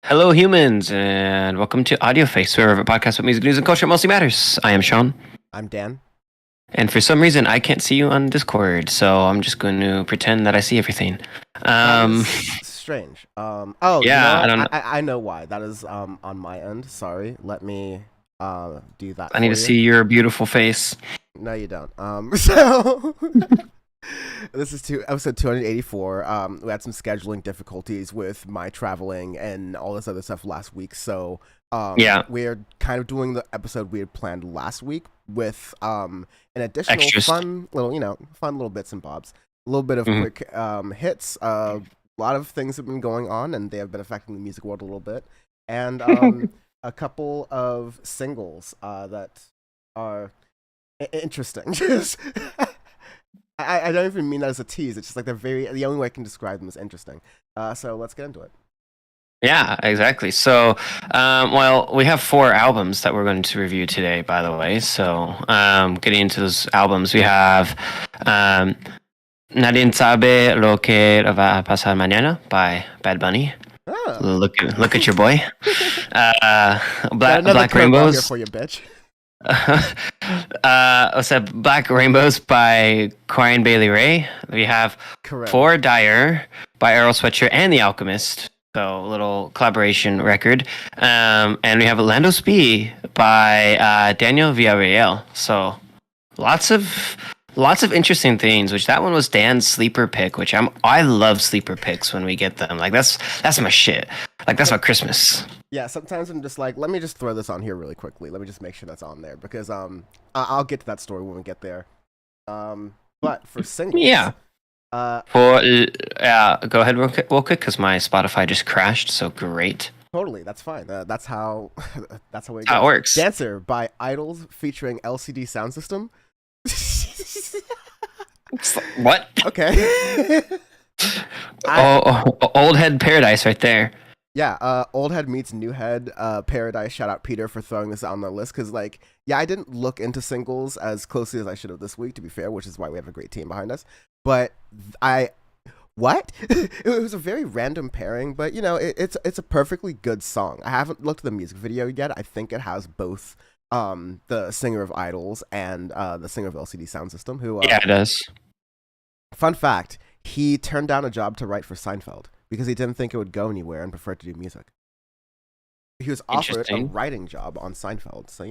Hello, humans, and welcome to Audioface, where a podcast with music news and culture mostly matters. I am Sean, I'm Dan. and for some reason, I can't see you on Discord, so I'm just going to pretend that I see everything. That Um, is strange. Oh, you know yeah, I what? don't I, know. I I know why. That is on my end. Sorry. Let me do that I need for to you. see your beautiful face. No, you don't. So this is episode 284. We had some scheduling difficulties with my traveling and all this other stuff last week. So Yeah, we're kind of doing the episode we had planned last week with an additional extras. fun little bits and bobs. A little bit of hmm quick hits. A lot of things have been going on, and they have been affecting the music world a little bit. And a couple of singles that are interesting. I don't even mean that as a tease. It's just like the only way I can describe them is interesting. So let's get into it. Yeah, exactly. So, well, we have four albums that we're going to review today, by the way. So, getting into those albums, we have um, Nadie sabe lo que va a pasar mañana by Bad Bunny. Ah. Look at your boy. Uh, Got another Black curveball here Rainbows. for you, bitch. What's that? Black Rainbows by Corinne Bailey Ray. We have Correct. For Dyer by Earl Sweatshirt and The Alchemist. So a little collaboration record. And we have Lando Spee by Daniel Villarreal. So lots of interesting things. Which that one was Dan's sleeper pick. Which I love sleeper picks when we get them. Like that's my shit. Like that's my Christmas. Yeah, sometimes I'm just like, let me just throw this on here really quickly. Let me just make sure that's on there because I'll get to that story when we get there. But for singles, Yeah. uh, For go ahead real quick because my Spotify just crashed. So great. totally, that's fine. That's how that's how it How it goes. works. Dancer by Idols featuring LCD Sound System. What? Okay. Old Head Paradise right there. Yeah, Old Head meets New Head, Paradise. Shout out Peter for throwing this out on the list because, like, yeah, I didn't look into singles as closely as I should have this week, to be fair, which is why we have a great team behind us. But I, what? It was a very random pairing, but it's a perfectly good song. I haven't looked at the music video yet. I think it has both the singer of Idols and the singer of LCD Sound System. Who, Yeah, it does. fun fact, he turned down a job to write for Seinfeld because he didn't think it would go anywhere and preferred to do music. He was offered a Interesting. writing job on Seinfeld, so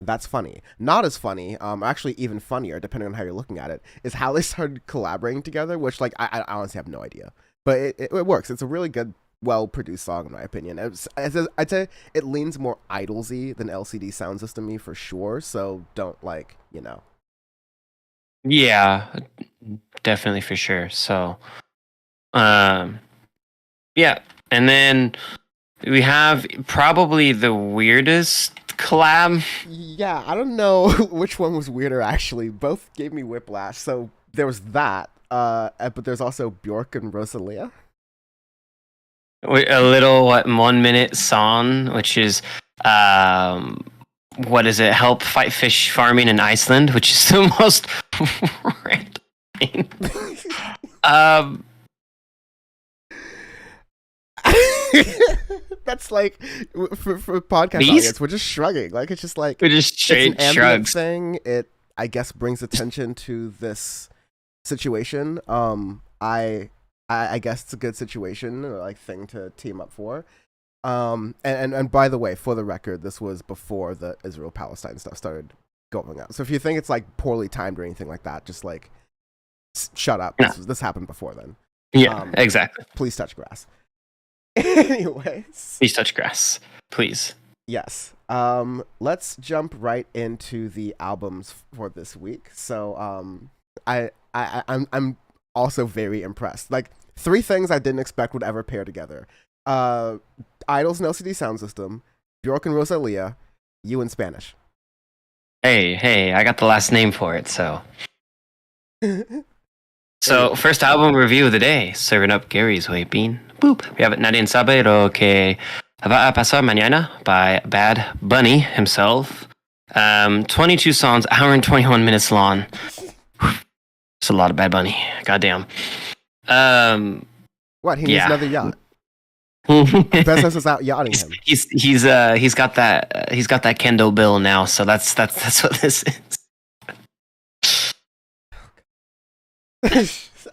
that's funny. Not as funny, actually even funnier, depending on how you're looking at it, is how they started collaborating together. Which, like, I honestly have no idea, but it works. It's a really good, well produced song in my opinion. I'd say it leans more Idolsy than LCD Sound System-y for sure. So don't Yeah, definitely for sure. So, um, yeah, and then we have probably the weirdest collab. Yeah, I don't know which one was weirder actually. Both gave me whiplash. So there was that, but there's also Bjork and Rosalia. A little 1 minute song, which is what is it? Help fight fish farming in Iceland, which is the most random thing. Um, That's like for podcast these audience, we're just shrugging. Like it's just like are just it's an straight ambient shrugs. thing. It I guess brings attention to this situation. I guess it's a good situation or like thing to team up for. And by the way, for the record, this was before the Israel Palestine stuff started going out. So if you think it's like poorly timed or anything like that, just like shut up. Yeah, This happened before then. yeah, exactly. Please touch grass. Anyways, Please touch grass, please. yes. Let's jump right into the albums for this week. So I'm also very impressed. Like three things I didn't expect would ever pair together. Uh Idols and LCD Sound System, Bjork and Rosalia, you in Spanish. Hey, I got the last name for it. So, Anyway, first album review of the day, serving up Gary's way bean. Boop. We have Nadie sabe lo que va a pasar mañana by Bad Bunny himself. 22 songs, hour and 21 minutes long. It's a lot of Bad Bunny. Goddamn. what, he needs Yeah. another yacht. Business is out yachting him. He's got that Kendall bill now, so that's what this is.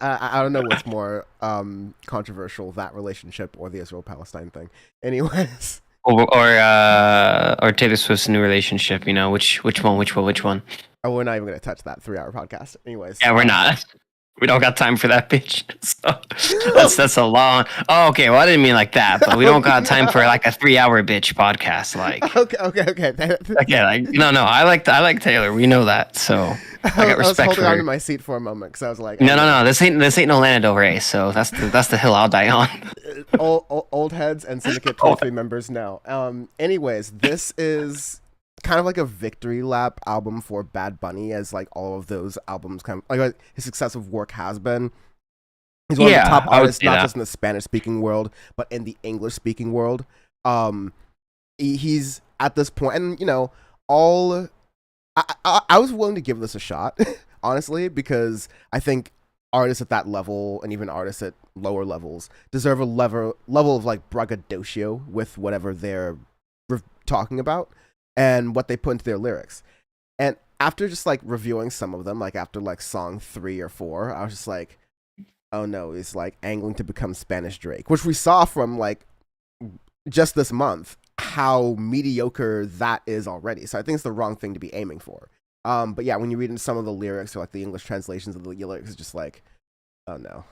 I don't know what's more controversial, that relationship or the Israel-Palestine thing. Anyways. Or Taylor Swift's new relationship, you know, which one? Oh, we're not even gonna touch that 3-hour podcast. Anyways. Yeah, we're not. We don't got time for that, bitch. So that's a long. Oh, okay. Well, I didn't mean like that, but we don't got time for like a 3-hour bitch podcast. Like, okay. Like no. I like Taylor. We know that. So I got respect I was holding for on her. to my seat for a moment because I was like, No. This ain't no Lana Del Rey. So that's the hill I'll die on. old heads and Syndicate 23 members know. Anyways, this is kind of like a victory lap album for Bad Bunny, as like all of those albums kind of like his successive work has been. He's one of the top artists, not just in the Spanish speaking world, but in the English speaking world. He's at this point, and you know, I was willing to give this a shot, honestly, because I think artists at that level and even artists at lower levels deserve a level of like braggadocio with whatever they're talking about and what they put into their lyrics. And after just like reviewing some of them, like after like song 3 or 4, I was just like, oh no, he's like angling to become Spanish Drake, which we saw from like just this month how mediocre that is already. So I think it's the wrong thing to be aiming for. But yeah, when you read into some of the lyrics or like the English translations of the lyrics, it's just like, oh no,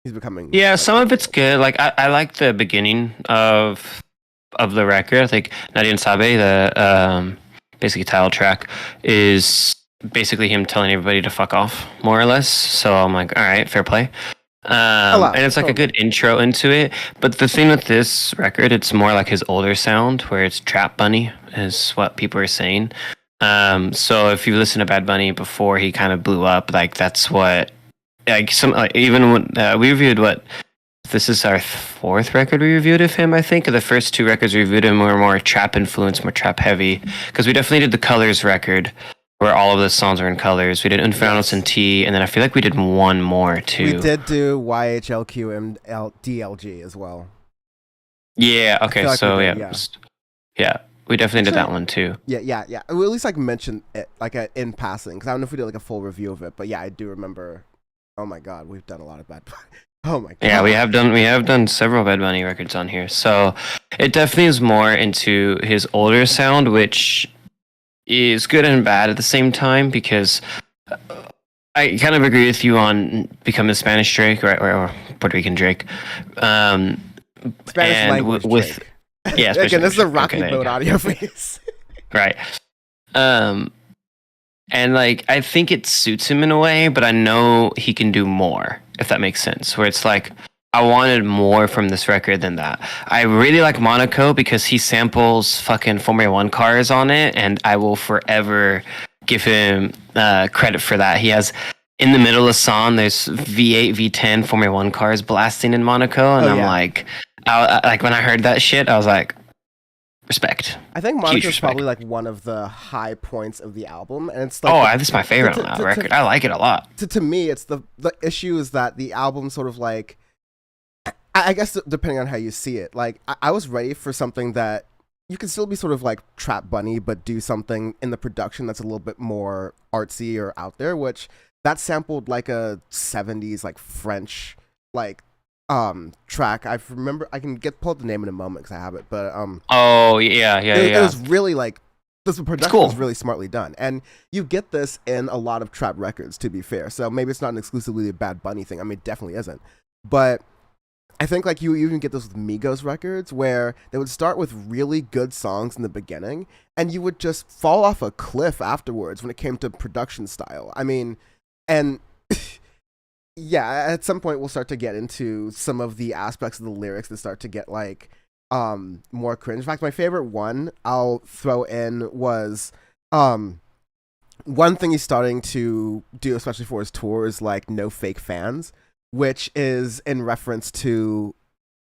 he's becoming. Yeah, like, some of it's good. Like I like the beginning of the record. I think Nadie Sabe, the basically title track, is basically him telling everybody to fuck off, more or less. So I'm like, all right, fair play. And it's like a good intro into it. But the thing with this record, it's more like his older sound, where it's Trap Bunny, is what people are saying. So if you listen to Bad Bunny before he kind of blew up, like that's what, even when we reviewed this is our 4th record we reviewed of him, I think. The first 2 records we reviewed him were more trap influenced, more trap heavy, because we definitely did the Colors record, where all of the songs are in colors. We did Infernos and T, and then I feel like we did one more too. We did do YHLQ and DLG as well. Yeah. Okay. Like so yeah, we definitely did that one too. Yeah. We at least like mentioned it like in passing, because I don't know if we did like a full review of it, but yeah, I do remember. Oh my god, we've done a lot of Bad Bunny. Oh my god. Yeah, we have done several Bad Bunny records on here, so it definitely is more into his older sound, which is good and bad at the same time, because I kind of agree with you on becoming Spanish Drake or Puerto Rican Drake. Spanish language Drake. Yeah, again, this is a Rocky Boat Audioface. Right. And like I think it suits him in a way, but I know he can do more, if that makes sense. Where it's like, I wanted more from this record than that. I really like Monaco because he samples fucking Formula 1 cars on it, and I will forever give him credit for that. He has, in the middle of the song, there's V8, V10 Formula 1 cars blasting in Monaco, and like, like when I heard that shit, I was like, respect. I think Monaco is probably like one of the high points of the album, and it's like this is my favorite on that record. I like it a lot. To me, it's the issue is that the album sort of like, I guess depending on how you see it, like I was ready for something that you can still be sort of like Trap Bunny, but do something in the production that's a little bit more artsy or out there, which that sampled like a 70s like French like track. I remember, I can pull up the name in a moment because I have it, but it was really like, this production was really smartly done, and you get this in a lot of trap records, to be fair. So maybe it's not an exclusively a Bad Bunny thing. I mean, it definitely isn't, but I think like you even get this with Migos records, where they would start with really good songs in the beginning, and you would just fall off a cliff afterwards when it came to production style. I mean, and yeah, at some point we'll start to get into some of the aspects of the lyrics that start to get like more cringe. In fact, my favorite one I'll throw in was one thing he's starting to do, especially for his tour, is like no fake fans, which is in reference to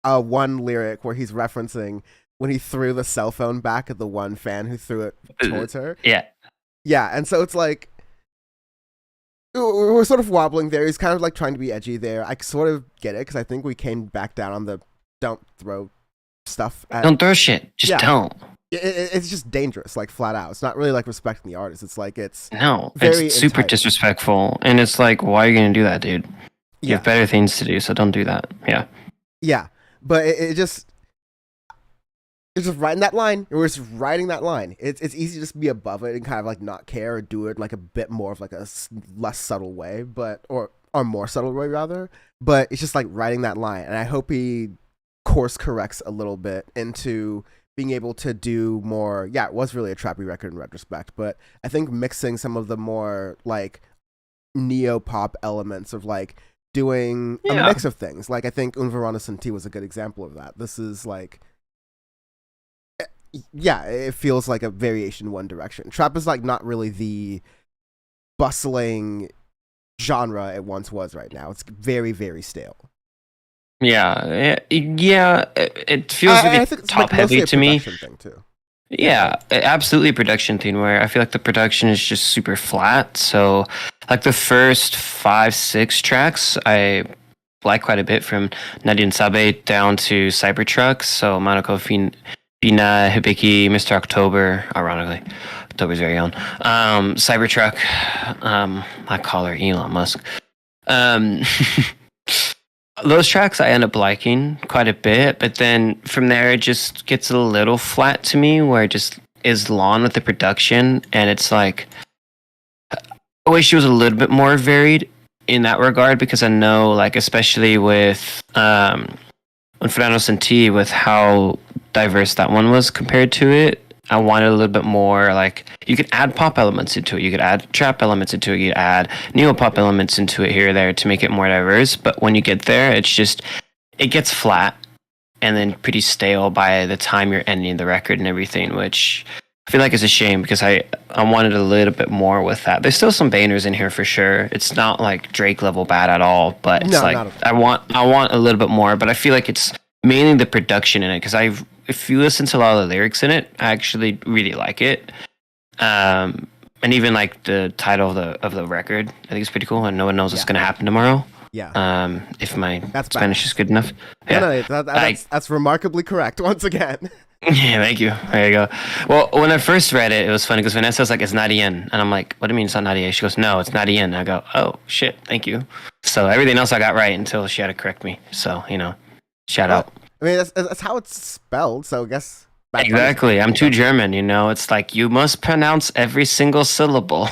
one lyric where he's referencing when he threw the cell phone back at the one fan who threw it towards her. Yeah, and so it's like, we're sort of wobbling there. He's kind of like trying to be edgy there. I sort of get it, because I think we came back down on the don't throw stuff at. Don't throw shit. Just Yeah. don't. It's just dangerous, like flat out. It's not really like respecting the artist. It's like No, very it's super entitled. disrespectful, and it's like, why are you gonna do that, dude? You Yeah. have better things to do, so don't do that. Yeah. Yeah, but it's just riding that line. We're just riding that line. It's easy to just be above it and kind of like not care or do it like a bit more of like a less subtle way, but or more subtle way rather. But it's just like riding that line, and I hope he course corrects a little bit into being able to do more. Yeah, it was really a trappy record in retrospect, but I think mixing some of the more like neo pop elements of like doing a mix of things. Like I think Un Verano Sin Ti was a good example of that. This is like, yeah, it feels like a variation in one direction. Trap is like not really the bustling genre it once was right now. It's very, very stale. Yeah. It feels really top heavy to me. Thing too. Yeah, absolutely a production thing where I feel like the production is just super flat. So, like the first 5-6 tracks, I like quite a bit from Nadine Sabe down to Cybertruck. So, Manoko Fina Hibiki, Mr. October, ironically, October's very own. Cybertruck, I call her Elon Musk. Those tracks I end up liking quite a bit, but then from there it just gets a little flat to me where it just is long with the production, and it's like I wish she was a little bit more varied in that regard, because I know, like, especially with Inferno Sin Ti, with how diverse that one was compared to it, I wanted a little bit more, like, you could add pop elements into it, you could add trap elements into it, you could add neo-pop elements into it here or there to make it more diverse, but when you get there, it's just, it gets flat, and then pretty stale by the time you're ending the record and everything, which I feel like is a shame, because I wanted a little bit more with that. There's still some bangers in here for sure. It's not like Drake level bad at all, but it's I want a little bit more, but I feel like it's mainly the production in it, because if you listen to a lot of the lyrics in it, I actually really like it. And even like the title of the record, I think it's pretty cool, and no one knows what's going to happen tomorrow. Yeah. If my Spanish is good enough. Yeah. No, that's remarkably correct once again. Yeah, thank you. There you go. Well, when I first read it, it was funny because Vanessa was like, "It's Nadien," and I'm like, "What do you mean it's not Nadien?" She goes, "No, it's Nadien." I go, "Oh shit, thank you." So everything else I got right until she had to correct me. So shout out. I mean, that's how it's spelled. So I guess exactly. I'm too German. It's like you must pronounce every single syllable.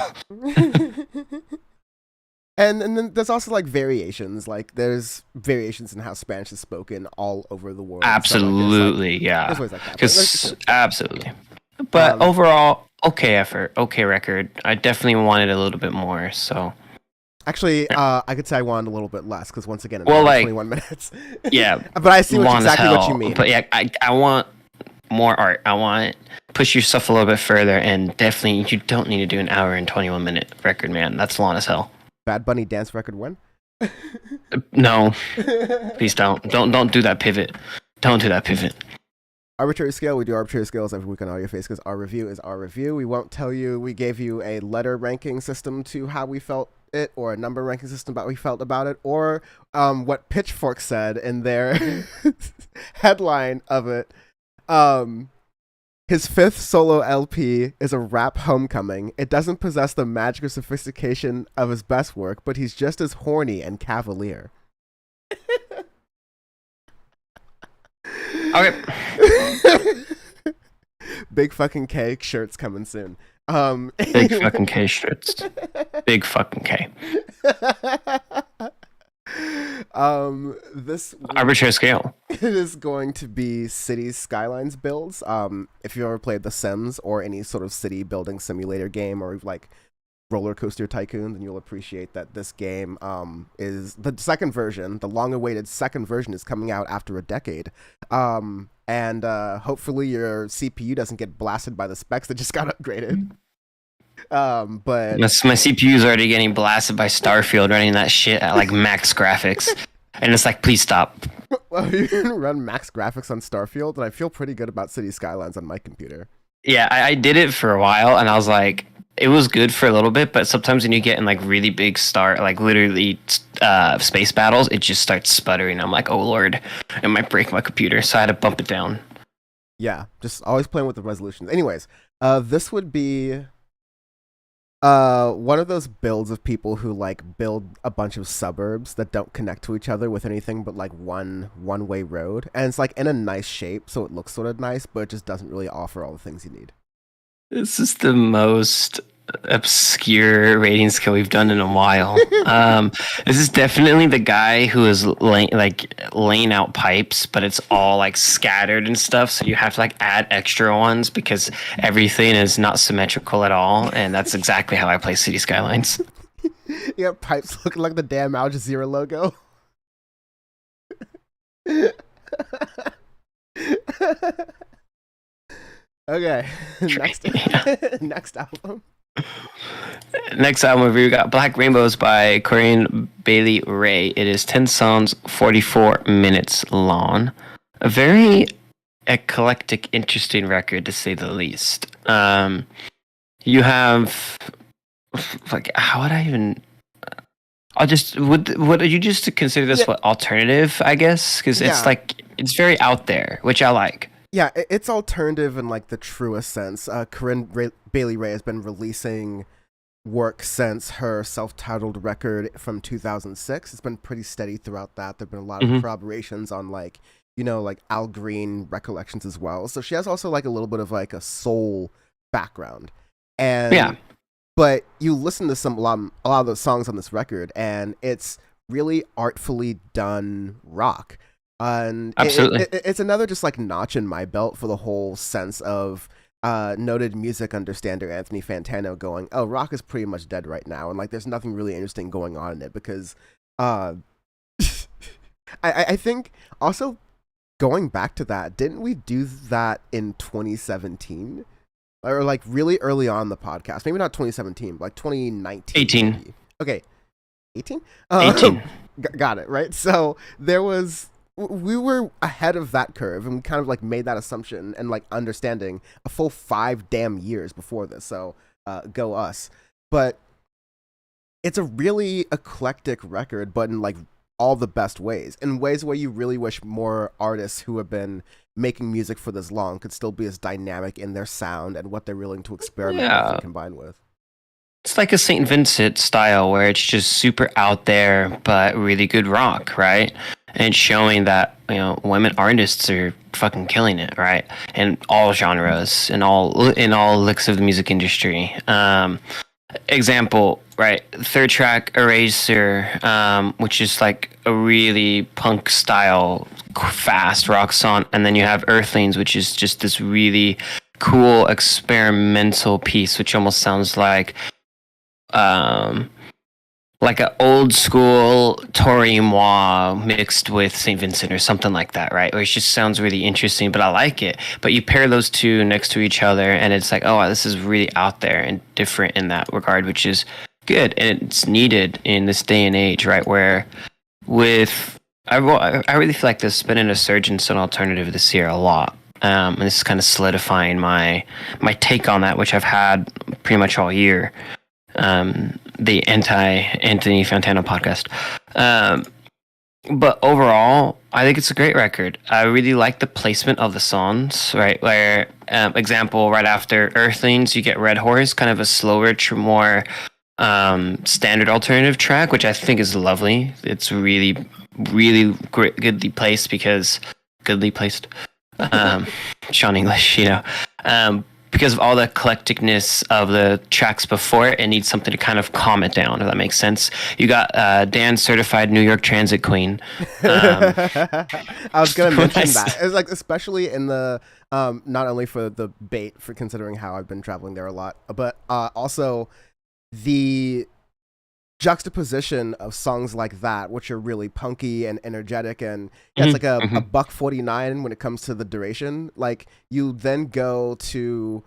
And then there's also like variations. Like there's variations in how Spanish is spoken all over the world. Absolutely, so, yeah. There's ways like that. Absolutely. But overall, okay effort, okay record. I definitely wanted a little bit more. So actually, I could say I wanted a little bit less because once again, 21 minutes. Yeah, but I see exactly what you mean. But yeah, I want more art. I want push yourself a little bit further, and definitely you don't need to do an hour and 21-minute record, man. That's long as hell. Bad Bunny dance record when? No, please don't do that pivot. Don't do that pivot. Arbitrary scale. We do arbitrary scales every week on Audioface because our review is our review. We won't tell you. We gave you a letter ranking system to how we felt it, or a number ranking system about how we felt about it, or what Pitchfork said in their headline of it. His fifth solo LP is a rap homecoming. It doesn't possess the magic or sophistication of his best work, but he's just as horny and cavalier. Okay. Big fucking K shirts coming soon. Big fucking K shirts. Big fucking K. This arbitrary scale. It is going to be Cities Skylines builds. If you ever played The Sims or any sort of city building simulator game, or like Roller Coaster Tycoon, then you'll appreciate that this game is the second version. The long-awaited second version is coming out after a decade. And hopefully your CPU doesn't get blasted by the specs that just got upgraded. But my CPU is already getting blasted by Starfield running that shit at like max graphics, and it's like, please stop. Well, you can run max graphics on Starfield, and I feel pretty good about City Skylines on my computer. Yeah, I did it for a while, and I was like, it was good for a little bit, but sometimes when you get in like really big like literally space battles, it just starts sputtering. I'm like, oh lord, it might break my computer, so I had to bump it down. Yeah, just always playing with the resolutions. Anyways, this would be one of those builds of people who like build a bunch of suburbs that don't connect to each other with anything but like one-way road, and it's like in a nice shape, so it looks sort of nice, but it just doesn't really offer all the things you need. This is the most obscure rating scale we've done in a while. This is definitely the guy who is laying out pipes, but it's all like scattered and stuff. So you have to like add extra ones because everything is not symmetrical at all. And that's exactly how I play City Skylines. Yeah, pipes looking like the damn Al Jazeera logo. Okay, next album. Next album we got Black Rainbows by Corinne Bailey Ray. It is 10 songs, 44 minutes long. A very eclectic, interesting record to say the least. You have like how would I even? I'll just would you just consider this what alternative? I guess because it's like it's very out there, which I like. Yeah, it's alternative in like the truest sense. Corinne Bailey Ray has been releasing work since her self-titled record from 2006. It's been pretty steady throughout that. There've been a lot of collaborations on like, you know, like Al Green recollections as well. So she has also like a little bit of like a soul background. And but you listen to a lot of those songs on this record, and it's really artfully done rock. And absolutely, it's another just like notch in my belt for the whole sense of noted music understander Anthony Fantano going, oh, rock is pretty much dead right now, and like there's nothing really interesting going on in it because I think also going back to that, didn't we do that in 2017? Or like really early on the podcast, maybe not 2017, but like 2019. 18. Maybe. Okay, 18? 18. Got it, right? So we were ahead of that curve, and we kind of like made that assumption and like understanding a full 5 damn years before this. So go us. But it's a really eclectic record, but in like all the best ways, in ways where you really wish more artists who have been making music for this long could still be as dynamic in their sound and what they're willing to experiment with and combine with. It's like a St. Vincent style where it's just super out there, but really good rock, right? And showing that, you know, women artists are fucking killing it, right? In all genres, in all licks of the music industry. Example, right? Third track, Eraser, which is like a really punk style, fast rock song. And then you have Earthlings, which is just this really cool experimental piece, which almost sounds like an old school Tori Moi mixed with St. Vincent or something like that, right? Or it just sounds really interesting, but I like it. But you pair those two next to each other, and it's like, oh, this is really out there and different in that regard, which is good. And it's needed in this day and age, right? Where I really feel like there's been an resurgence in alternative this year a lot. And this is kind of solidifying my take on that, which I've had pretty much all year. The anti-Anthony Fantano podcast. But overall, I think it's a great record. I really like the placement of the songs, right? Where, example, right after Earthlings, you get Red Horse, kind of a slower, more standard alternative track, which I think is lovely. It's really, really goodly placed. Sean English, you know. Because of all the eclecticness of the tracks before it, it needs something to kind of calm it down, if that makes sense. You got Dan Certified New York Transit Queen. I was going to mention that. It's like, especially in the, not only for the bait, for considering how I've been traveling there a lot, but also the juxtaposition of songs like that, which are really punky and energetic, and it's like a $1.49 when it comes to the duration. Like, you then go to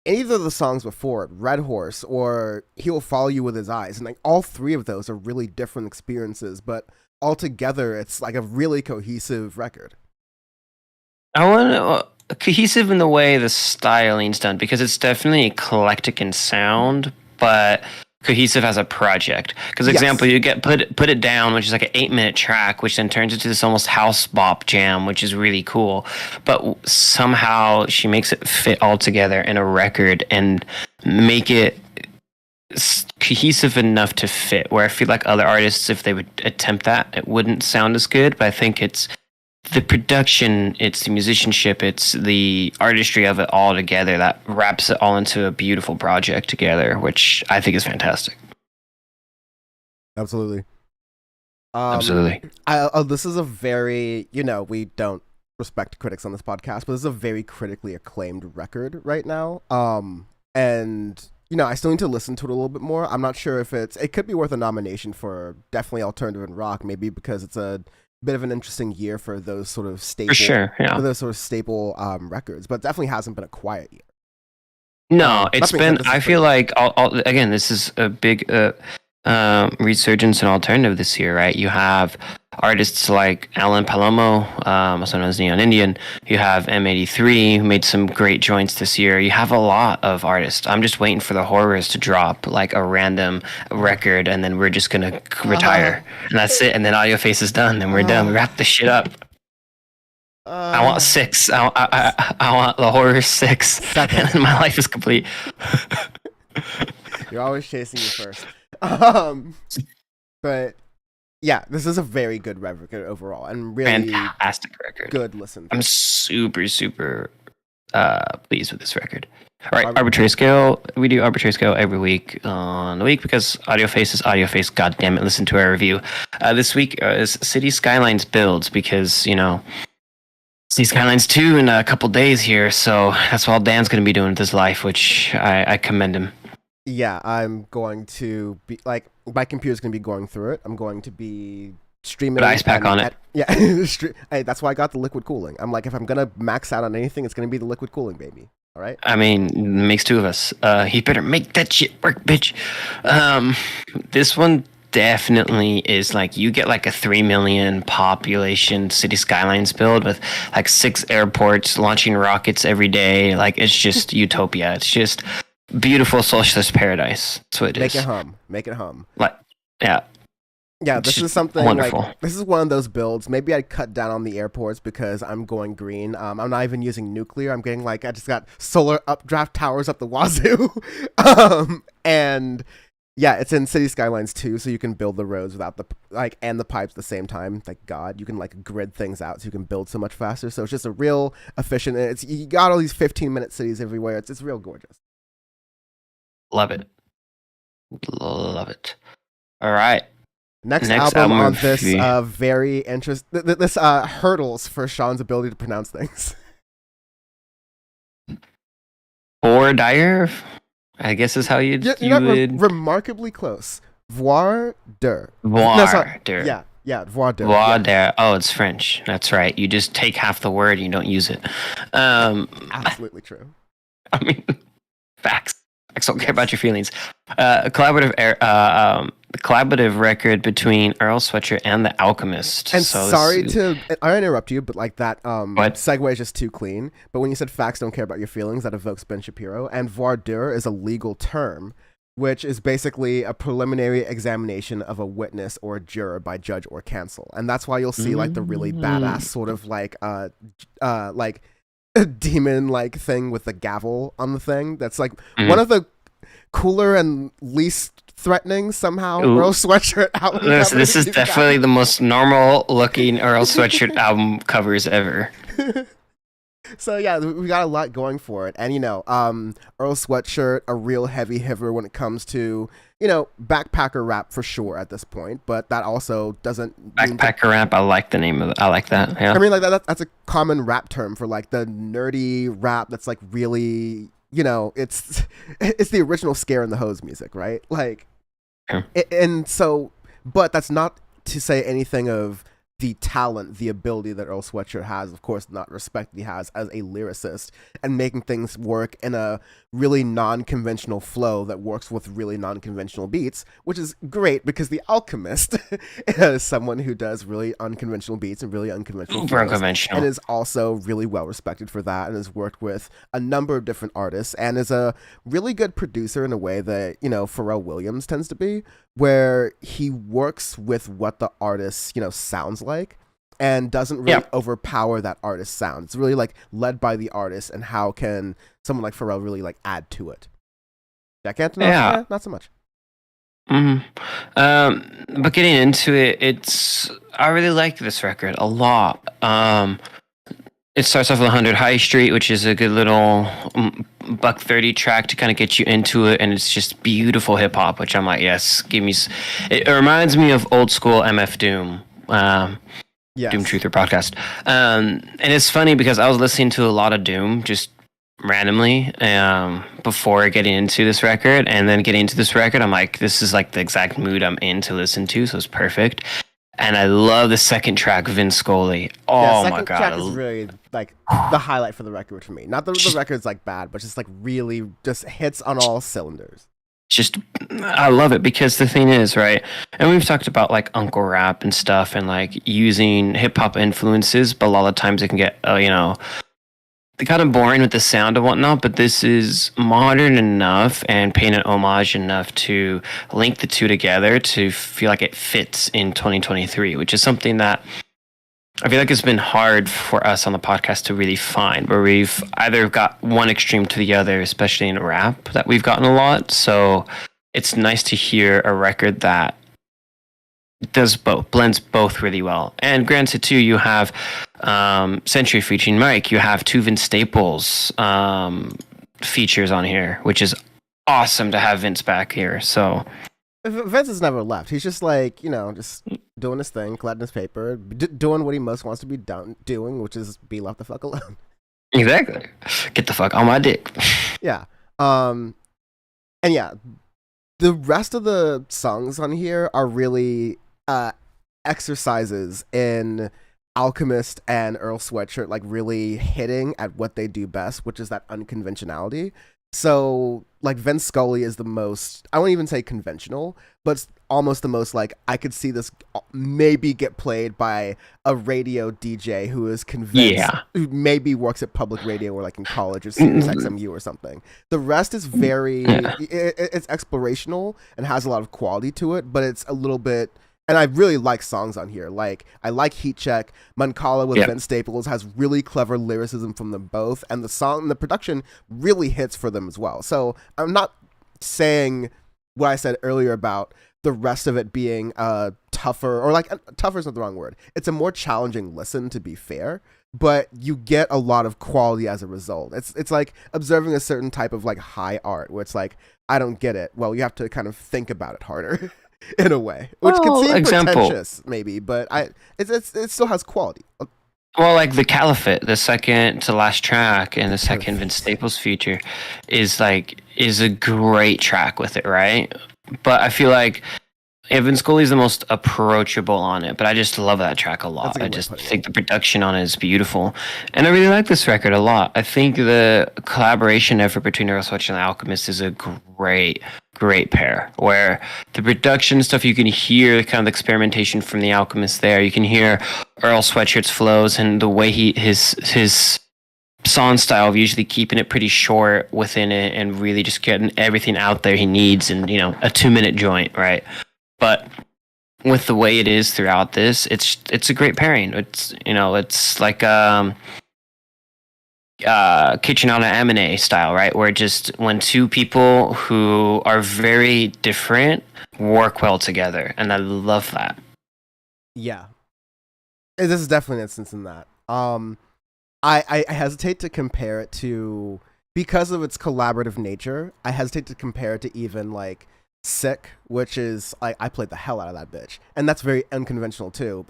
either of the songs before it, Red Horse or He Will Follow You With His Eyes, and like all three of those are really different experiences, but altogether it's like a really cohesive record. I want to cohesive in the way the styling's done, because it's definitely eclectic in sound, but cohesive as a project. Because Yes. example, you get put it down, which is like an 8 minute track, which then turns into this almost house bop jam, which is really cool. But somehow she makes it fit all together in a record and make it cohesive enough to fit. Where I feel like other artists, if they would attempt that, it wouldn't sound as good. But I think it's the production, it's the musicianship, it's the artistry of it all together that wraps it all into a beautiful project together, which I think is fantastic. Absolutely. Absolutely. This is a very, we don't respect critics on this podcast, but this is a very critically acclaimed record right now. And I still need to listen to it a little bit more. I'm not sure if it could be worth a nomination for definitely alternative and rock, maybe because it's a bit of an interesting year for those sort of staple, For sure, yeah. for those sort of staple records, but definitely hasn't been a quiet year. No, it's that being been. said, this is I feel like again, this is a big resurgence in alternative this year, right? You have artists like Alan Palomo, also known as Neon Indian. You have M83, who made some great joints this year. You have a lot of artists. I'm just waiting for the Horrors to drop like a random record, and then we're just gonna retire, and that's it. And then Audioface is done, and we're done. We wrap this shit up. I want 6. I want the Horror 6, and then my life is complete. You're always chasing you first. But yeah, this is a very good record overall, and really fantastic record. Good listen. I'm super pleased with this record. All right, arbitrary scale. We do arbitrary scale every week on the week because Audioface is Audioface. God damn it, listen to our review. This week is City Skylines builds because City Skylines 2 in a couple days here, so that's all Dan's going to be doing with his life, which I commend him. Yeah, I'm going to be my computer's going to be going through it. I'm going to be streaming. Put ice pack on it. Yeah, hey, that's why I got the liquid cooling. I'm like, if I'm going to max out on anything, it's going to be the liquid cooling, baby. All right. I mean, makes 2 of us. He better make that shit work, bitch. This one definitely is like you get like a 3 million population City Skylines build with like 6 airports launching rockets every day. Like it's just utopia. It's just beautiful socialist paradise. That's what it is. Make it hum. Like, yeah. Yeah, this is something wonderful. Like this is one of those builds. Maybe I'd cut down on the airports because I'm going green. I'm not even using nuclear. I'm getting I just got solar updraft towers up the wazoo. And yeah, it's in City Skylines 2, so you can build the roads without the and the pipes at the same time. Like God, you can grid things out so you can build so much faster. So it's just a real efficient. You got all these 15-minute cities everywhere. It's real gorgeous. Love it. Love it. All right. Next album on this very interesting. This hurdles for Sean's ability to pronounce things. VOIR, I guess is how you would. Remarkably close. VOIR. VOIR. Yeah, VOIR. VOIR. Oh, it's French. That's right. You just take half the word and you don't use it. Absolutely true. I mean, facts. I don't care about your feelings. A collaborative record between Earl Sweatshirt and The Alchemist. And I interrupt you, but that segue is just too clean. But when you said facts don't care about your feelings, that evokes Ben Shapiro. And voir dire is a legal term, which is basically a preliminary examination of a witness or a juror by judge or counsel. And that's why you'll see the really badass sort of a demon thing with the gavel on the thing. That's one of the cooler and least threatening somehow Earl Sweatshirt album. This is definitely the most normal looking Earl Sweatshirt album covers ever. So yeah, we got a lot going for it. And Earl Sweatshirt, a real heavy hitter when it comes to backpacker rap for sure at this point, but that also doesn't backpacker rap. I like the name of it. I like that. Yeah. I mean, that's a common rap term for the nerdy rap that's really it's the original Scare and the Hose music, right? And so, but that's not to say anything of the talent, the ability that Earl Sweatshirt has, of course, not respect that he has as a lyricist, and making things work in a really non-conventional flow that works with really non-conventional beats, which is great because The Alchemist is someone who does really unconventional beats and really unconventional Super flows, and unconventional. is also really well respected for that, and has worked with a number of different artists, and is a really good producer in a way that, you know, Pharrell Williams tends to be, where he works with what the artist, you know, sounds like, and doesn't really overpower that artist's sound. It's really like led by the artist, and how can someone like Pharrell really like add to it. Jack Antonoff, Yeah. not so much. Mm-hmm. But getting into it, I really like this record a lot. It starts off with 100 High Street, which is a good little buck 30 track to kind of get you into it, and it's just beautiful hip hop, which I'm like, yes, give me. It reminds me of old school MF Doom. Yes. Doom Truther podcast. And it's funny because I was listening to a lot of Doom just randomly before getting into this record, and then getting into this record, I'm like, this is like the exact mood I'm in to listen to, so it's perfect. And I love the second track, Vince Scully. Oh my god, track is really like the highlight for the record for me. Not that the record's like bad, but just like really just hits on all cylinders. Just I love it because the thing is, right, and we've talked about like Uncle Rap and stuff, and like using hip hop influences, but a lot of times it can get you know, kind of boring with the sound and whatnot, but this is modern enough and paying an homage enough to link the two together to feel like it fits in 2023, which is something that I feel like it's been hard for us on the podcast to really find, where we've either got one extreme to the other, especially in rap, that we've gotten a lot. So it's nice to hear a record that does both, blends both really well. And granted, too, you have Century featuring Mike. You have two Vince Staples features on here, which is awesome to have Vince back here. So Vince has never left. He's just like, you know, just doing his thing, collecting his paper, doing what he most wants to be doing, which is be left the fuck alone. Exactly. Get the fuck on my dick. Yeah. And yeah, the rest of the songs on here are really exercises in Alchemist and Earl Sweatshirt like really hitting at what they do best, which is that unconventionality. So like Vince Scully is the most, I won't even say conventional, but it's almost the most like I could see this maybe get played by a radio DJ who is convinced, who maybe works at public radio or like in college or Sirius XMU or something. The rest is very, it's explorational and has a lot of quality to it, but it's a little bit. And I really like songs on here. Like, I like Heat Check. Mancala with Vince Staples has really clever lyricism from them both. And the song and the production really hits for them as well. So I'm not saying what I said earlier about the rest of it being tougher, or like tougher is not the wrong word. It's a more challenging listen, to be fair. But you get a lot of quality as a result. It's like observing a certain type of like high art where it's like, I don't get it. Well, you have to kind of think about it harder. In a way, which can seem pretentious, maybe, but it still has quality. Well, like the Caliphate, the second to last track and the second Vince Staples feature is a great track with it, right? But I feel like Vince Scully is the most approachable on it, but I just love that track a lot. I just think the production on it is beautiful, and I really like this record a lot. I think the collaboration effort between Earl Sweatshirt and The Alchemist is a great pair, where the production stuff, you can hear kind of the experimentation from The Alchemist there. You can hear Earl Sweatshirt's flows and the way his song style of usually keeping it pretty short within it and really just getting everything out there he needs in, you know, a 2-minute joint, right? But with the way it is throughout this, it's a great pairing. It's, you know, it's like Kitchen on an M&A style, right? Where just when two people who are very different work well together, and I love that. Yeah, this is definitely an instance in that. I hesitate to compare it to, because of its collaborative nature, I hesitate to compare it to even like Sick, which is like I played the hell out of that bitch, and that's very unconventional too.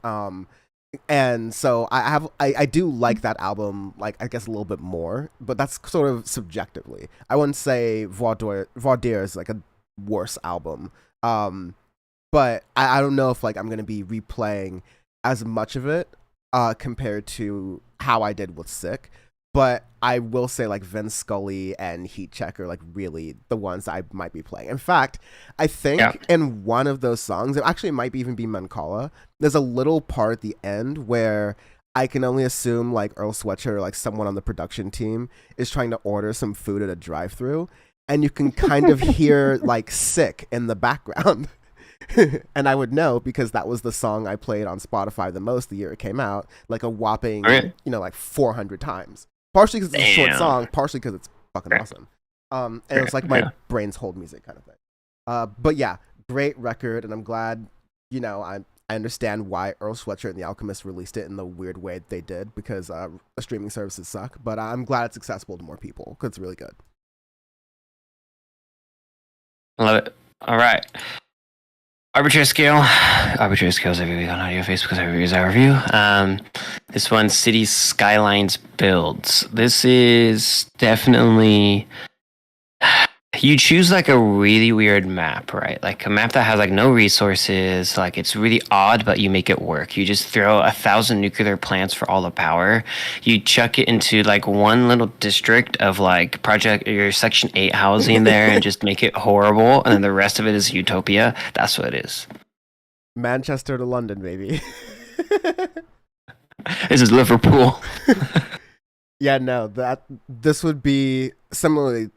And so I do like that album, like I guess a little bit more, but that's sort of subjectively. I wouldn't say VOIR is like a worse album. But I don't know if like I'm gonna be replaying as much of it compared to how I did with Sick. But I will say like Vince Scully and Heat Check are like really the ones I might be playing. In fact, I think in one of those songs, it actually might even be Mancala, there's a little part at the end where I can only assume like Earl Sweatshirt or like someone on the production team is trying to order some food at a drive-thru, and you can kind of hear like Sick in the background. And I would know because that was the song I played on Spotify the most the year it came out, like a whopping, like 400 times. Partially because it's a short song, partially because it's fucking awesome. And it's like my brain's hold music kind of thing. But yeah, great record, and I'm glad, I understand why Earl Sweatshirt and The Alchemist released it in the weird way that they did, because streaming services suck. But I'm glad it's accessible to more people because it's really good. Love it. All right. Arbitrary scale. Arbitrary scales every week on Audioface because every week is our review. This one, City Skylines Builds. This is definitely... You choose like a really weird map, right? Like a map that has like no resources. Like it's really odd, but you make it work. You just throw 1,000 nuclear plants for all the power. You chuck it into like one little district of like your Section 8 housing there and just make it horrible. And then the rest of it is utopia. That's what it is. Manchester to London, baby. This is Liverpool. Yeah, no, this would be similarly...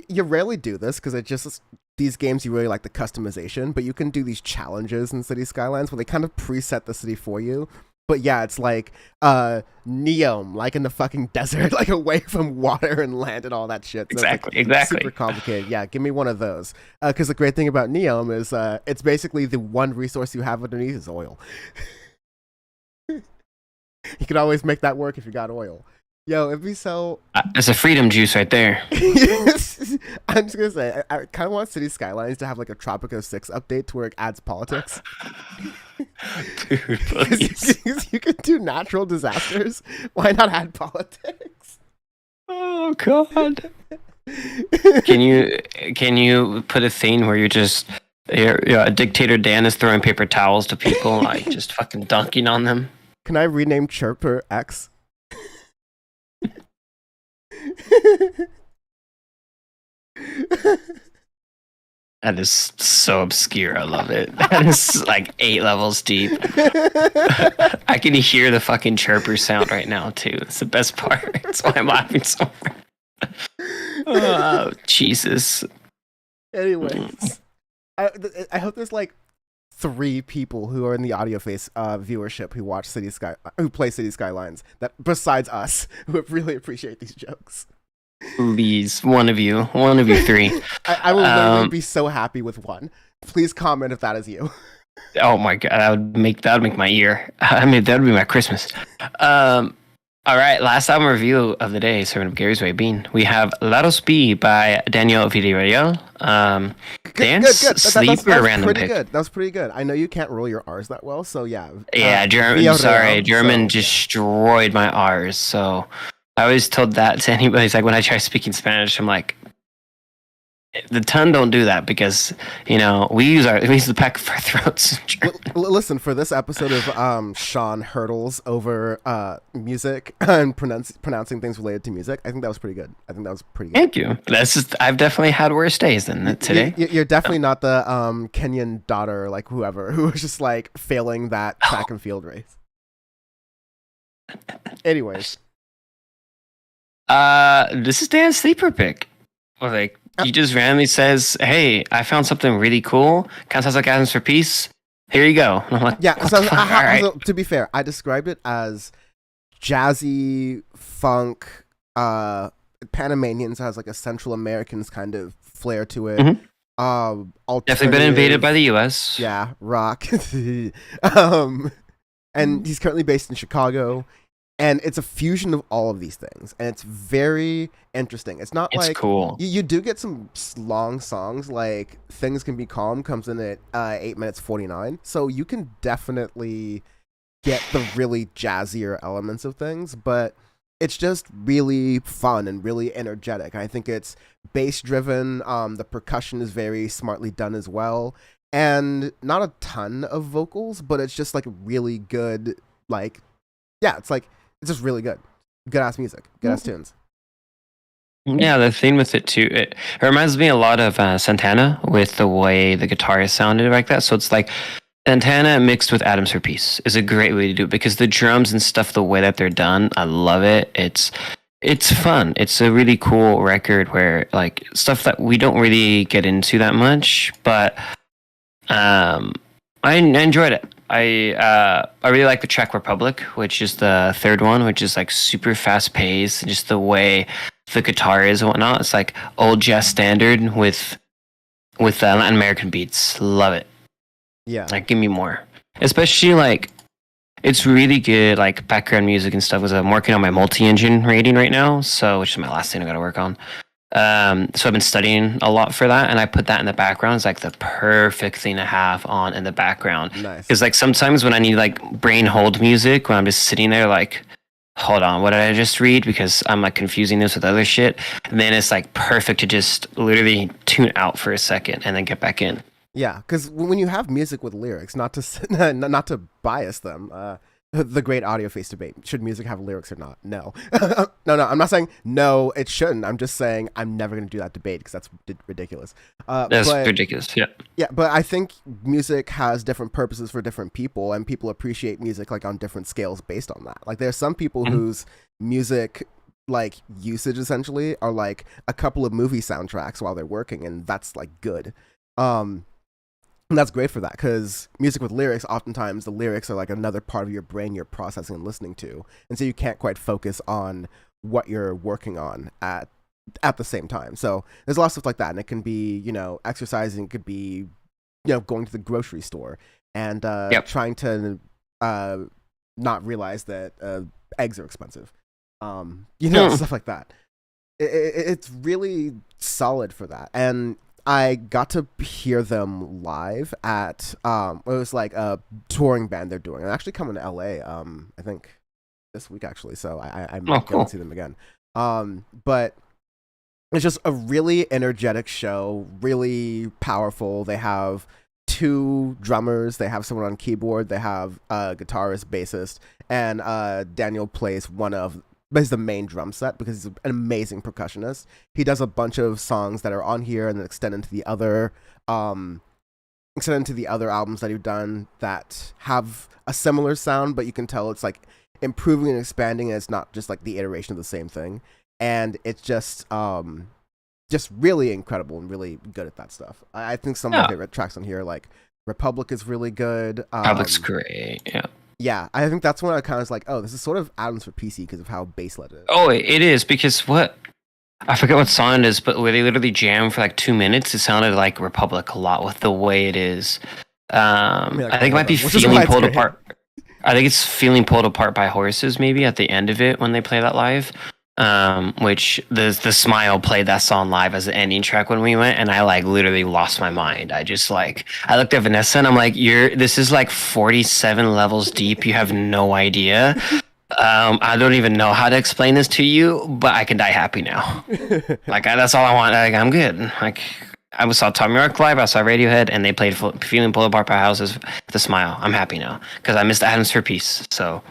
You rarely do this because these games you really like the customization, but you can do these challenges in City Skylines where they kind of preset the city for you. But yeah, it's like Neom, like in the fucking desert, like away from water and land and all that shit. So exactly. Super complicated. Yeah, give me one of those. Because the great thing about Neom is it's basically the one resource you have underneath is oil. You can always make that work if you got oil. Yo, it'd be so... It's a freedom juice right there. I'm just going to say, I kind of want City Skylines to have like a Tropico 6 update to where it adds politics. Dude, please. You can do natural disasters. Why not add politics? Oh, God. Can you put a thing where you're just... a dictator Dan is throwing paper towels to people, like just fucking dunking on them? Can I rename Chirper X? That is so obscure. I love it. That is like 8 levels deep. I can hear the fucking chirper sound right now too. It's the best part. That's why I'm laughing so hard. Oh, Jesus. Anyways, I hope there's like 3 people who are in the Audioface viewership who play City Skylines, that besides us, who really appreciate these jokes. Please, one of you 3. I will literally be so happy with one. Please comment if that is you. Oh my God, that would make my year. I mean, that would be my Christmas. All right, last album review of the day, Servant of Gary's Way Bean. We have Lados B by Daniel Villarreal. Good. Sleeper random pretty pick. Good. That was pretty good. I know you can't roll your R's that well, so yeah. Yeah, German destroyed my R's. So I always told that to anybody. It's like when I try speaking Spanish, I'm like, the tongue don't do that because we use the back of our throats. Listen, for this episode of Sean hurdles over music and pronouncing things related to music, I think that was pretty good. Thank you. I've definitely had worse days than today. You're definitely not the Kenyan daughter, like whoever, who was just like failing that track and field race. Anyways, this is Dan's sleeper pick. Well, like. He just randomly says, "Hey, I found something really cool. Kind of sounds like Atoms for Peace. Here you go." And I'm like, "Yeah." So, to be fair, I described it as jazzy funk. Panamanian, so has like a Central Americans kind of flair to it. Mm-hmm. Definitely been invaded by the U.S. Yeah, rock. And he's currently based in Chicago. And it's a fusion of all of these things, and it's very interesting. It's cool. You do get some long songs, like Things Can Be Calm comes in at 8 minutes 49, so you can definitely get the really jazzier elements of things, but it's just really fun and really energetic. I think it's bass driven. The percussion is very smartly done as well. and not a ton of vocals, but it's just like really good. Like, yeah, it's just really good ass music, good ass tunes. Yeah, the theme with it too. It reminds me a lot of Santana with the way the guitar is sounded like that. So it's like Santana mixed with Adams for Peace is a great way to do it because the drums and stuff, the way that they're done, I love it. It's fun. It's a really cool record where like stuff that we don't really get into that much, but I enjoyed it. I really like the track Republic, which is the third one, which is like super fast paced, just the way the guitar is and whatnot. It's like old jazz standard with Latin American beats. Love it. Yeah, Like give me more. Especially like it's really good like background music and stuff. Because I'm working on my multi-engine rating right now, so which is my last thing I got to work on. So I've been studying a lot for that, and I put that in the background. It's like the perfect thing to have on in the background. nice. Because like sometimes when I need like brain hold music, when I'm just sitting there like, hold on, what did I just read? Because I'm like confusing this with other shit. And then it's like perfect to just literally tune out for a second and then get back in. Yeah, because when you have music with lyrics, not to not to bias them, the great Audioface debate: should music have lyrics or not? No, no. I'm not saying no, it shouldn't. I'm just saying I'm never going to do that debate because that's ridiculous. That's but, ridiculous. Yeah. Yeah, but I think music has different purposes for different people, and people appreciate music like on different scales based on that. Like there are some people whose music like usage essentially are like a couple of movie soundtracks while they're working, and that's like good. And that's great for that because music with lyrics, oftentimes the lyrics are like another part of your brain you're processing and listening to, and so you can't quite focus on what you're working on at the same time. So there's a lot of stuff like that, and it can be exercising, it could be going to the grocery store and trying to not realize that eggs are expensive, stuff like that. It's really solid for that, and I got to hear them live at it was like a touring band they're doing. They're actually coming to LA, I think this week actually. So I might go and see them again. But it's just a really energetic show, really powerful. They have two drummers, they have someone on keyboard, they have a guitarist, bassist, and Daniel plays he's the main drum set because he's an amazing percussionist. He does a bunch of songs that are on here and then extend into the other albums that he's done that have a similar sound, but you can tell it's like improving and expanding, and it's not just like the iteration of the same thing. And it's just really incredible and really good at that stuff. I think some of my favorite tracks on here, like Republic, is really good. Republic's great. Yeah. Yeah, I think that's when I kind of was like, oh, this is sort of Adams for PC because of how bass-led it is. Oh, it is because I forget what song it is, but where they literally jam for like 2 minutes, it sounded like Republic a lot with the way it is. I think it might be Feeling Pulled Apart. I think it's Feeling Pulled Apart by Horses maybe at the end of it when they play that live. Which the Smile played that song live as an ending track when we went, and I like literally lost my mind. I just like I looked at Vanessa and I'm like, this is like 47 levels deep. You have no idea. I don't even know how to explain this to you, but I can die happy now. Like that's all I want. Like I'm good. Like I saw Tommy Rock live, I saw Radiohead, and they played Feeling Pulled Apart by Houses. The Smile. I'm happy now because I missed Adams for Peace. So.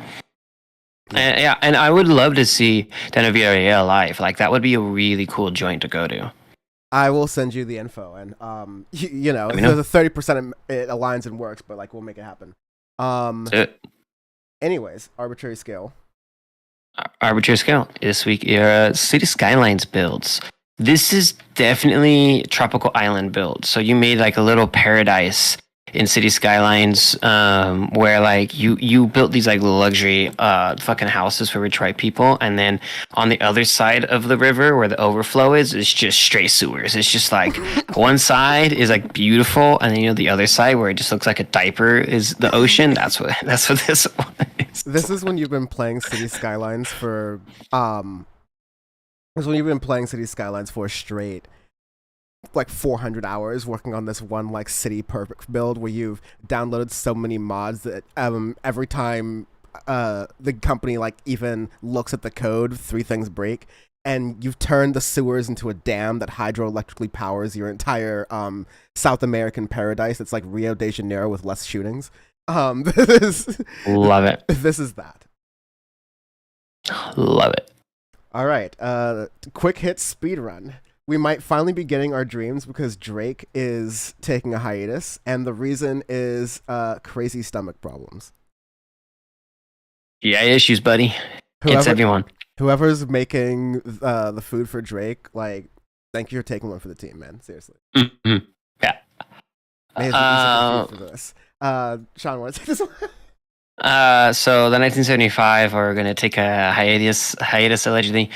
And I would love to see Daniel Villarreal live. Like that would be a really cool joint to go to. I will send you the info, and there's a 30% it aligns and works, but like we'll make it happen. Anyways, arbitrary scale. Arbitrary scale this week. City Skylines builds. This is definitely tropical island build. So you made like a little paradise in City Skylines, where like you built these like luxury fucking houses for rich white people, and then on the other side of the river where the overflow is, it's just straight sewers. It's just like one side is like beautiful, and then the other side where it just looks like a diaper is the ocean. That's what this one is. This is when you've been playing City Skylines for straight like 400 hours working on this one like city perfect build where you've downloaded so many mods that every time the company like even looks at the code, 3 things break, and you've turned the sewers into a dam that hydroelectrically powers your entire South American paradise. It's like Rio de Janeiro with less shootings. Love it. This is that. Love it. All right, quick hit speed run. We might finally be getting our dreams because Drake is taking a hiatus, and the reason is crazy stomach problems. Yeah, issues, buddy. It's everyone. Whoever's making the food for Drake, like, thank you for taking one for the team, man. Seriously. Mm-hmm. Yeah. For this. Sean, want to take this one? So the 1975 are going to take a hiatus allegedly.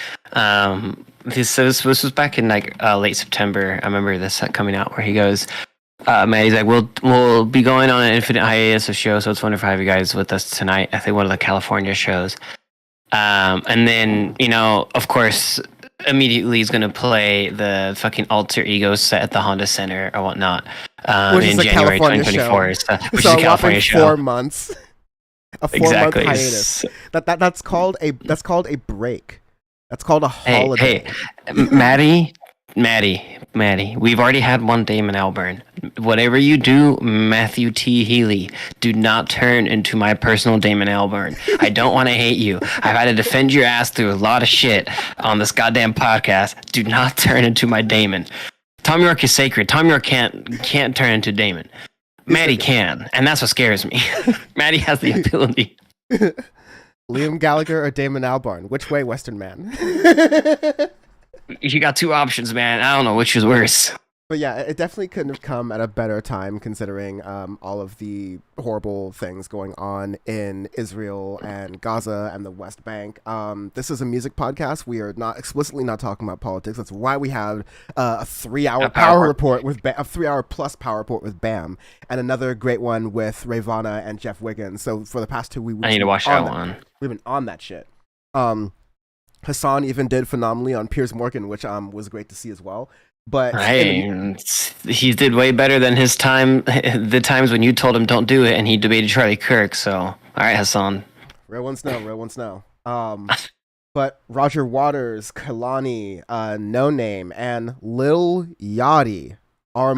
This was back in like late September. I remember this coming out where he goes, man, he's like, we'll be going on an infinite hiatus of shows, so it's wonderful to have you guys with us tonight. I think one of the California shows. And then, of course, immediately he's going to play the fucking Alter Ego set at the Honda Center or whatnot in January 2024. Which is a California show. 4 months. A 4-month hiatus. That's called a break. That's called a holiday. Hey, Maddie, we've already had one Damon Albarn. Whatever you do, Matthew T. Healy, do not turn into my personal Damon Albarn. I don't want to hate you. I've had to defend your ass through a lot of shit on this goddamn podcast. Do not turn into my Damon. Tom York is sacred. Tom York can't turn into Damon. Maddie can, and that's what scares me. Maddie has the ability. Liam Gallagher or Damon Albarn? Which way, Western man? You got two options, man. I don't know which is worse. But yeah, it definitely couldn't have come at a better time considering all of the horrible things going on in Israel and Gaza and the West Bank. This is a music podcast. We are not explicitly not talking about politics. That's why we have a 3-hour power report with a 3-hour plus power report with Bam, and another great one with Ravana and Jeff Wiggins. So for the past 2 weeks, I need to watch that one. We've been on that shit. Hassan even did phenomenally on Piers Morgan, which was great to see as well. But he did way better than his time. The times when you told him don't do it, and he debated Charlie Kirk. So, all right, Hassan. Real ones know. But Roger Waters, Kehlani, No Name, and Lil Yachty are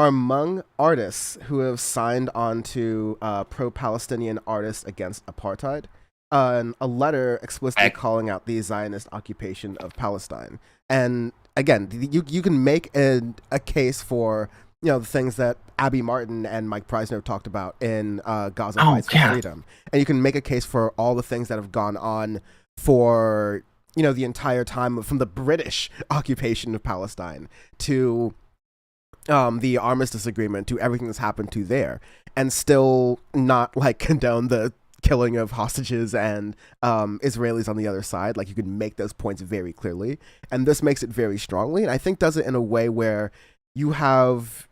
among artists who have signed on to pro-Palestinian Artists Against Apartheid. A letter explicitly calling out the Zionist occupation of Palestine. And again, you can make a case for the things that Abby Martin and Mike Preisner talked about in Gaza Fights for Freedom, and you can make a case for all the things that have gone on for the entire time from the British occupation of Palestine to the armistice agreement to everything that's happened to there, and still not condone the killing of hostages and Israelis on the other side. You can make those points very clearly, and this makes it very strongly, and I think does it in a way where you have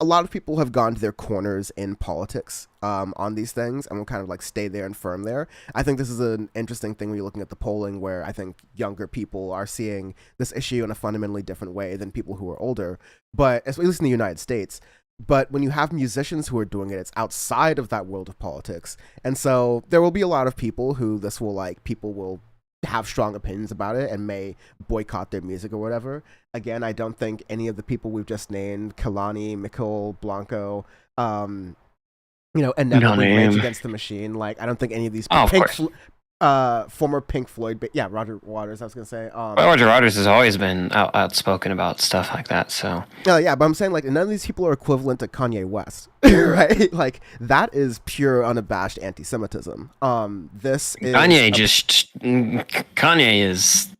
a lot of people have gone to their corners in politics on these things and will kind of stay there and firm there. I think this is an interesting thing when you're looking at the polling, where I think younger people are seeing this issue in a fundamentally different way than people who are older, but at least in the United States. But when you have musicians who are doing it, it's outside of that world of politics. And so there will be a lot of people who this will people will have strong opinions about it and may boycott their music or whatever. Again, I don't think any of the people we've just named, Kehlani, Mikkel, Blanco, inevitably Rage Against the Machine. I don't think any of these former Pink Floyd, Roger Waters, I was gonna say. Roger Waters has always been outspoken about stuff like that. So yeah, but I'm saying none of these people are equivalent to Kanye West, right? That is pure, unabashed anti-Semitism. This is Kanye is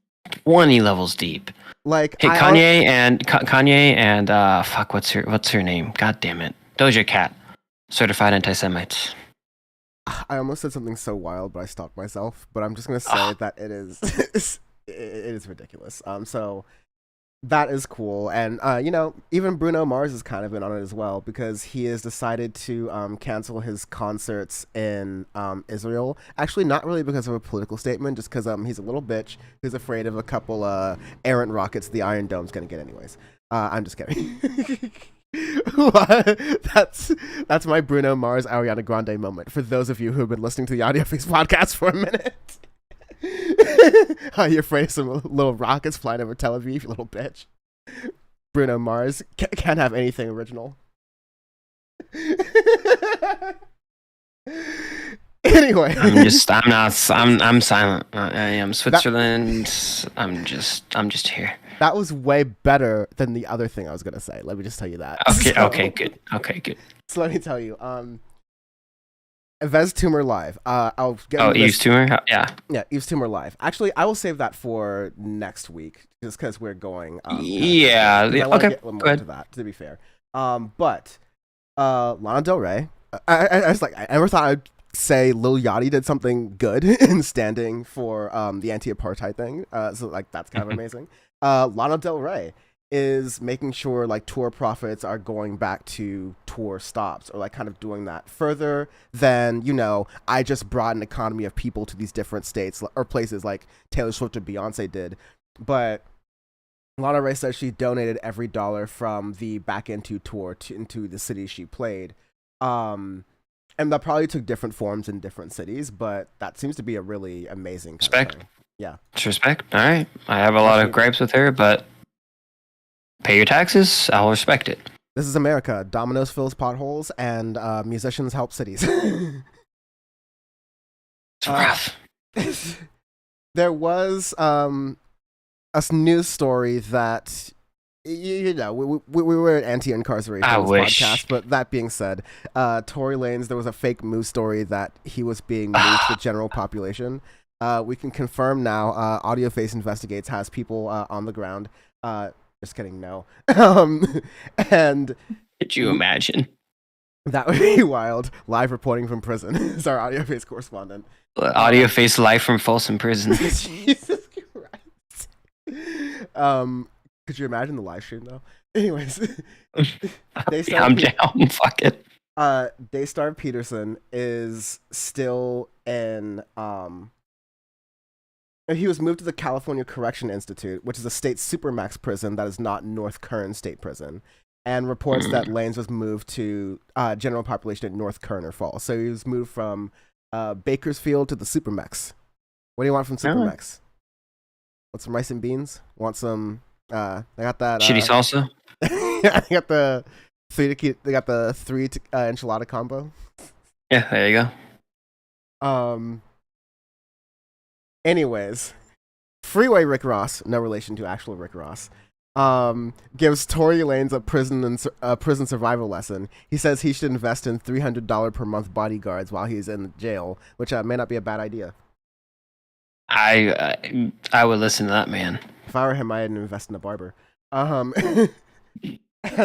20 levels deep. Kanye and fuck, what's her name? God damn it, Doja Cat, certified anti-Semites. I almost said something so wild, but I stopped myself. But I'm just gonna say that it is ridiculous. So that is cool, and even Bruno Mars has kind of been on it as well, because he has decided to cancel his concerts in Israel. Actually, not really because of a political statement, just because he's a little bitch who's afraid of a couple errant rockets the Iron Dome's gonna get anyways. I'm just kidding. That's my Bruno Mars Ariana Grande moment for those of you who have been listening to the Audioface podcast for a minute. You're afraid of some little rockets flying over Tel Aviv, you little bitch. Bruno Mars can't have anything original. Anyway, I'm silent. I am Switzerland. I'm just here. That was way better than the other thing I was gonna say. Let me just tell you that. Okay, good. Okay, good. So let me tell you, Vez Tumor Live. I'll get. Oh, Eve's Tumor. Yeah. Yeah, Eve's Tumor Live. Actually, I will save that for next week, just because we're going. Yeah. Okay. Get more into that. To be fair, but Lana Del Rey. I was like, I never thought I'd say Lil Yachty did something good in standing for the anti-apartheid thing. So like that's kind of amazing. Lana Del Rey is making sure like tour profits are going back to tour stops, or like kind of doing that further than, you know, I just brought an economy of people to these different states or places like Taylor Swift or Beyonce did. But Lana Del Rey says she donated every dollar from the Back Into tour into the cities she played. And that probably took different forms in different cities, but that seems to be a really amazing kind respect. Of thing. Yeah. It's respect. All right. I have a lot of gripes with her, but pay your taxes. I'll respect it. This is America. Domino's fills potholes, and musicians help cities. It's rough. There was a news story that, you know, we were an anti-incarceration podcast, but that being said, Tory Lanez, there was a fake news story that he was being moved to the general population. We can confirm now, Audioface Investigates has people on the ground. Just kidding, no. And could you imagine? That would be wild. Live reporting from prison is our Audioface correspondent. Audioface live from Folsom Prison. Jesus Christ. Could you imagine the live stream though? Anyways, I'm down. Fuck it. Daystar Peterson is still in. He was moved to the California Correction Institute, which is a state supermax prison that is not North Kern State Prison, and reports that Lanez was moved to general population at North Kern or Falls. So he was moved from Bakersfield to the supermax. What do you want from supermax? Want some rice and beans? Want some? I got that shitty salsa. I got the three enchilada combo. Yeah, there you go. Anyways, Freeway Rick Ross, no relation to actual Rick Ross, gives Tory Lanez a prison survival lesson. He says he should invest in $300 per month bodyguards while he's in jail, which may not be a bad idea. I would listen to that man. If I were him, I'd invest in a barber. And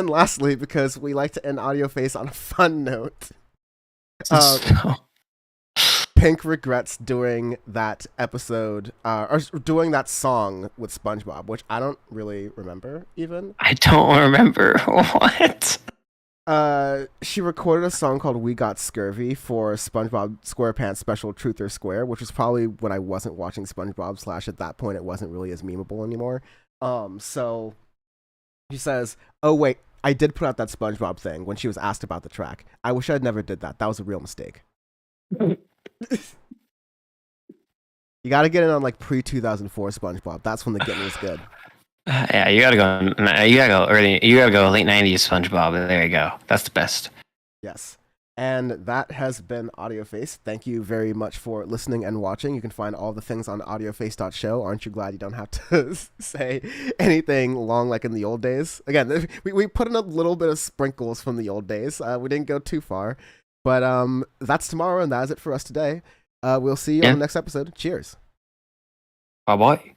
lastly, because we like to end Audioface on a fun note, Pink regrets doing that episode, or doing that song with SpongeBob, which I don't really remember even. I don't remember. What? She recorded a song called We Got Scurvy for SpongeBob SquarePants Special Truth or Square, which was probably when I wasn't watching SpongeBob / at that point it wasn't really as memeable anymore. So she says, oh wait, I did put out that SpongeBob thing when she was asked about the track. I wish I'd never did that. That was a real mistake. You gotta get in on like pre-2004 SpongeBob. That's when the getting is good. Yeah, you gotta go early. You gotta go late '90s SpongeBob. There you go. That's the best. Yes. And that has been Audioface. Thank you very much for listening and watching. You can find all the things on audioface.show. Aren't you glad you don't have to say anything long like in the old days? Again, we put in a little bit of sprinkles from the old days. We didn't go too far. But that's tomorrow, and that is it for us today. We'll see you on the next episode. Cheers. Bye-bye.